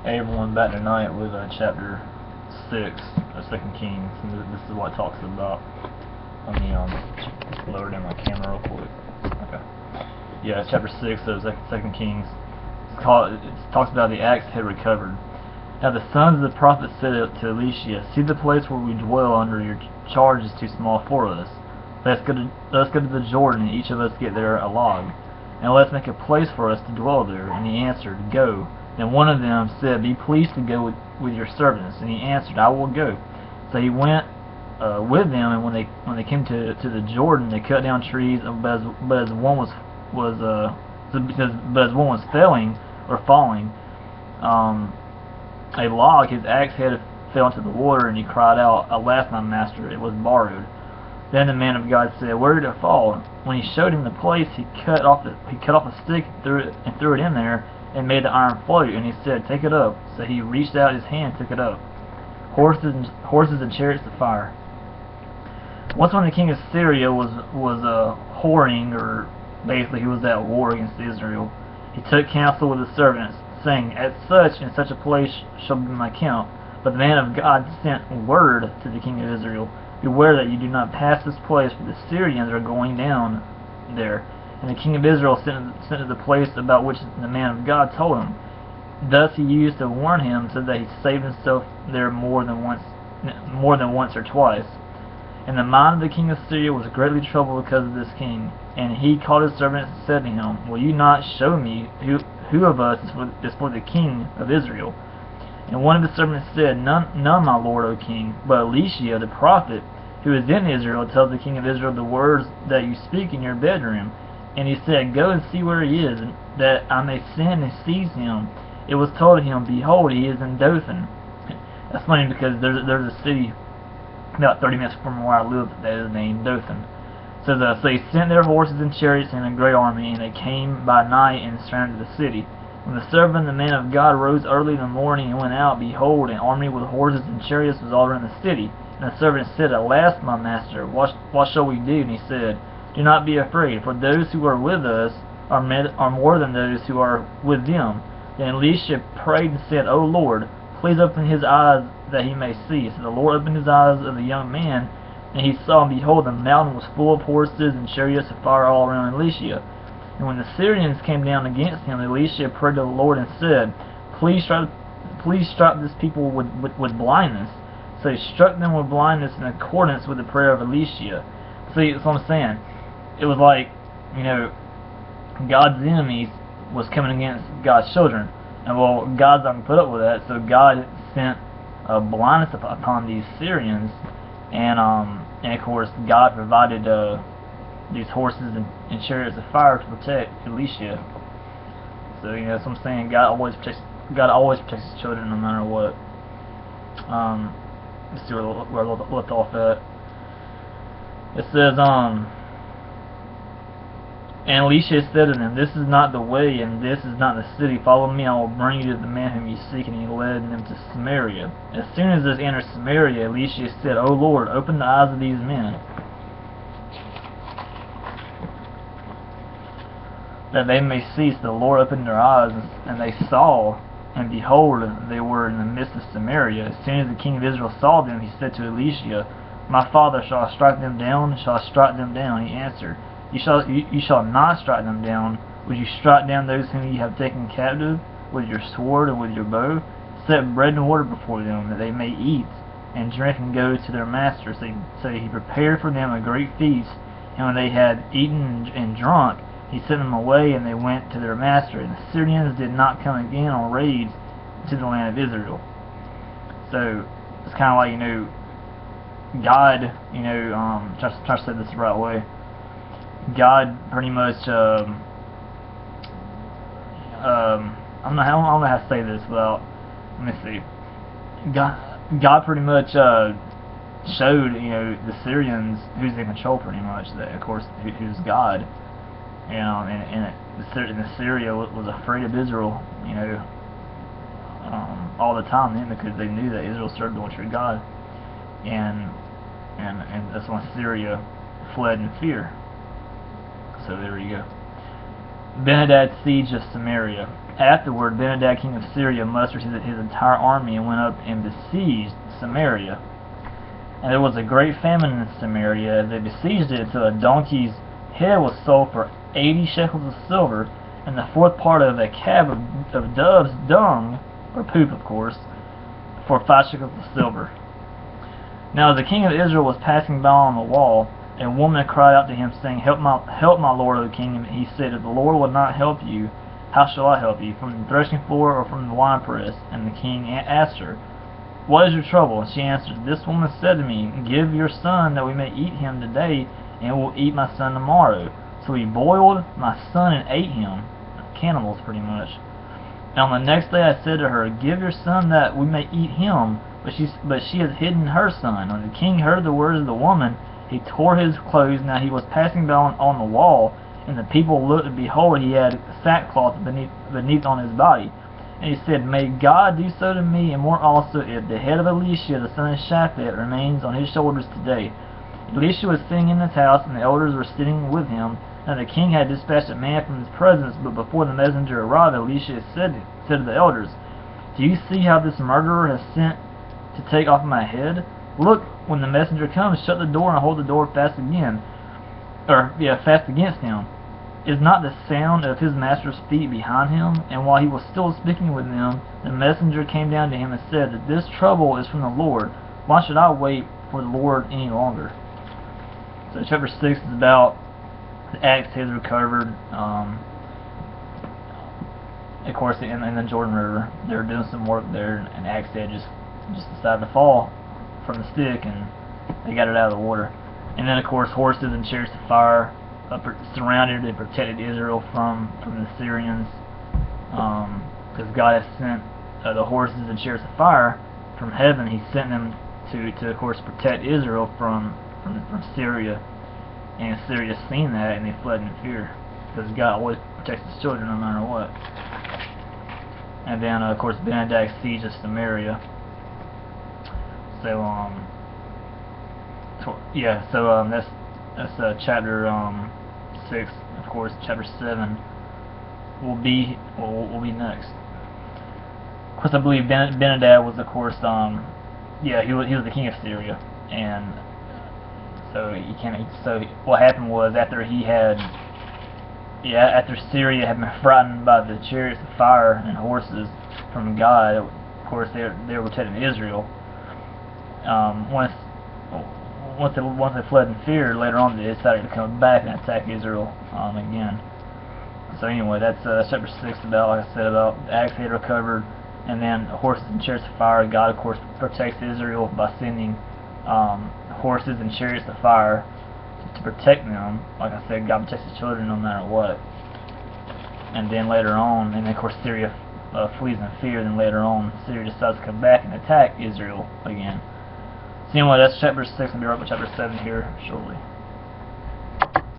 Hey everyone, back tonight with chapter 6 of 2nd Kings, and this is what it talks about. Let me just lower down my camera real quick. Okay. Yeah, chapter 6 of 2nd Kings. It talks about the axe had recovered. Now the sons of the prophet said to Elisha, "See, the place where we dwell under your charge is too small for us. Let's go to the Jordan, and each of us get there a log, and let's make a place for us to dwell there." And he answered, "Go." Then one of them said, "Be pleased to go with your servants." And he answered, "I will go." So he went with them, and when they came to the Jordan, they cut down trees. But as one was failing or falling, a log, his axe head fell into the water, and he cried out, "Alas, my master, it was borrowed." Then the man of God said, "Where did it fall?" When he showed him the place, he cut off a stick and threw it in there, and made the iron float. And he said, "Take it up." So he reached out his hand and took it up. Horses and chariots of fire. Once when the king of Syria was whoring, or basically he was at war against Israel, he took counsel with his servants, saying, "At such and such a place shall be my camp." But the man of God sent word to the king of Israel, "Beware that you do not pass this place, for the Syrians are going down there." And the king of Israel sent to the place about which the man of God told him. Thus he used to warn him, so that he saved himself there more than once or twice. And the mind of the king of Syria was greatly troubled because of this king. And he called his servants and said to him, "Will you not show me who of us is for the king of Israel?" And one of his servants said, None, my lord, O king, but Elisha the prophet, who is in Israel, tells the king of Israel the words that you speak in your bedroom. And he said, "Go and see where he is, and that I may send and seize him." It was told to him, "Behold, he is in Dothan." That's funny because there's a city about 30 minutes from where I live that is named Dothan. So they sent their horses and chariots and a great army, and they came by night and surrounded the city. When the servant, the man of God, rose early in the morning and went out, behold, an army with horses and chariots was all around the city. And the servant said, "Alas, my master, what shall we do?" And he said, "Do not be afraid, for those who are with us are more than those who are with them." Then Elisha prayed and said, "O Lord, please open his eyes that he may see." So the Lord opened his eyes of the young man, and he saw, and behold, the mountain was full of horses and chariots of fire all around Elisha. And when the Syrians came down against him, Elisha prayed to the Lord and said, Please strike this people with blindness." So he struck them with blindness in accordance with the prayer of Elisha. See, that's what I'm saying. It was like, God's enemies was coming against God's children. And well, God's not going to put up with that, so God sent blindness upon these Syrians, and of course God provided these horses and chariots of fire to protect Elisha. So that's what I'm saying. God always protects his children no matter what. Let's see where I left off at. It says, and Elisha said to them, "This is not the way, and this is not the city. Follow me, I will bring you to the man whom you seek." And he led them to Samaria. As soon as they entered Samaria, Elisha said, "O Lord, open the eyes of these men, that they may see." So the Lord opened their eyes, and they saw, and behold, they were in the midst of Samaria. As soon as the king of Israel saw them, he said to Elisha, "My father, shall I strike them down? Shall I strike them down?" He answered, You shall not strike them down. Would you strike down those whom you have taken captive with your sword and with your bow? Set bread and water before them, that they may eat and drink and go to their master. So he prepared for them a great feast, and when they had eaten and drunk, he sent them away, and they went to their master. And the Syrians did not come again on raids to the land of Israel. So it's kind of like, God, try to say this the right way. God pretty much, I don't know how to say this without, let me see. God pretty much showed, the Syrians who's in control pretty much. That, of course, who's God. And Syria was afraid of Israel, all the time then, because they knew that Israel served the one true God. And that's when Syria fled in fear. So there you go. Ben-hadad siege of Samaria. Afterward, Ben-hadad, king of Syria, mustered his entire army and went up and besieged Samaria. And there was a great famine in Samaria as they besieged it, until a donkey's head was sold for 80 shekels of silver, and the fourth part of a cab of dove's dung, or poop of course, for 5 shekels of silver. Now as the king of Israel was passing by on the wall, a woman cried out to him, saying, help my lord, O king. And he said, if the Lord will not help you, how shall I help you? From the threshing floor or from the winepress? And the king asked her, what is your trouble? And she answered, this woman said to me, give your son that we may eat him today, and we'll eat my son tomorrow. So he boiled my son and ate him. Cannibals, pretty much. And on the next day I said to her, give your son that we may eat him. But she has hidden her son. When the king heard the words of the woman, he tore his clothes. Now he was passing by on the wall, and the people looked, and behold, he had sackcloth beneath on his body. And he said, may God do so to me, and more also, if the head of Elisha, the son of Shaphat, remains on his shoulders today. Elisha was sitting in his house, and the elders were sitting with him. Now the king had dispatched a man from his presence, but before the messenger arrived, Elisha said to the elders, do you see how this murderer has sent to take off my head? Look, when the messenger comes, shut the door and hold the door fast fast against him. Is not the sound of his master's feet behind him? And while he was still speaking with them, the messenger came down to him and said that this trouble is from the Lord. Why should I wait for the Lord any longer? So chapter 6 is about the axe heads recovered. Of course, in the Jordan River, they were doing some work there, and axe head just decided to fall from the stick, and they got it out of the water. And then, of course, horses and chariots of fire surrounded and protected Israel from the Syrians, because God has sent the horses and chariots of fire from heaven. He sent them to of course protect Israel from Syria, and Syria seen that, and they fled in fear, because God always protects his children no matter what. And then of course Ben-hadad siege of Samaria. So that's chapter 6. Of course, chapter 7 will be next. Of course, I believe Ben-hadad was, of course, he was the king of Syria, and so what happened was after Syria had been frightened by the chariots of fire and horses from God, of course they were protecting Israel. Once they fled in fear, later on they decided to come back and attack Israel again. So anyway, that's chapter 6 about, like I said, about the axe head recovered, and then horses and chariots of fire. God, of course, protects Israel by sending horses and chariots of fire to protect them. Like I said, God protects his children no matter what. And then later on, and then of course Syria flees in fear. Then later on, Syria decides to come back and attack Israel again. So anyway, that's chapter 6, and I'll be right with chapter 7 here shortly.